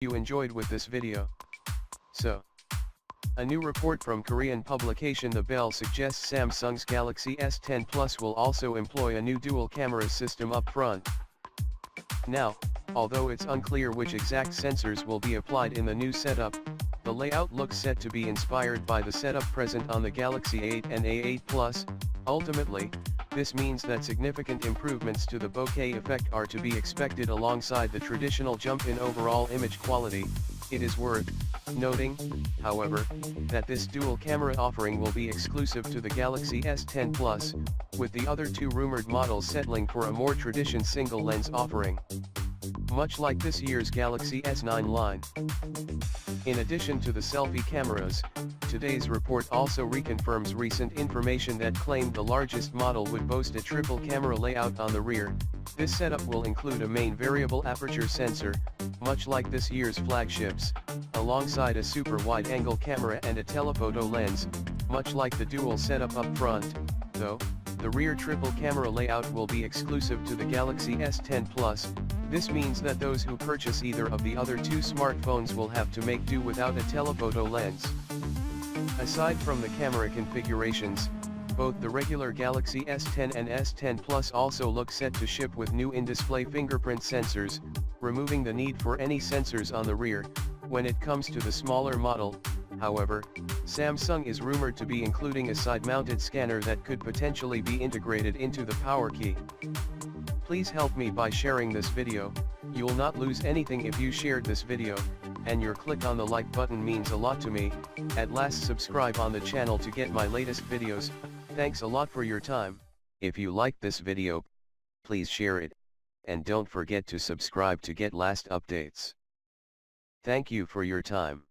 you enjoyed with this video. So, a new report from Korean publication The Bell suggests Samsung's Galaxy S10 Plus will also employ a new dual camera system up front. Now, although it's unclear which exact sensors will be applied in the new setup, the layout looks set to be inspired by the setup present on the Galaxy 8 and A8 Plus. Ultimately, this means that significant improvements to the bokeh effect are to be expected alongside the traditional jump in overall image quality. It is worth noting, however, that this dual camera offering will be exclusive to the Galaxy S10 Plus, with the other two rumored models settling for a more traditional single lens offering, much like this year's Galaxy S9 line. In addition to the selfie cameras, today's report also reconfirms recent information that claimed the largest model would boast a triple camera layout on the rear. This setup will include a main variable aperture sensor, much like this year's flagships, alongside a super wide-angle camera and a telephoto lens, much like the dual setup up front. Though, the rear triple camera layout will be exclusive to the Galaxy S10 Plus. This means that those who purchase either of the other two smartphones will have to make do without a telephoto lens. Aside from the camera configurations, both the regular Galaxy S10 and S10 Plus also look set to ship with new in-display fingerprint sensors, removing the need for any sensors on the rear. When it comes to the smaller model, however, Samsung is rumored to be including a side-mounted scanner that could potentially be integrated into the power key. Please help me by sharing this video. You'll not lose anything if you shared this video, and your click on the like button means a lot to me. At last, subscribe on the channel to get my latest videos. Thanks a lot for your time. If you liked this video, please share it, and don't forget to subscribe to get last updates. Thank you for your time.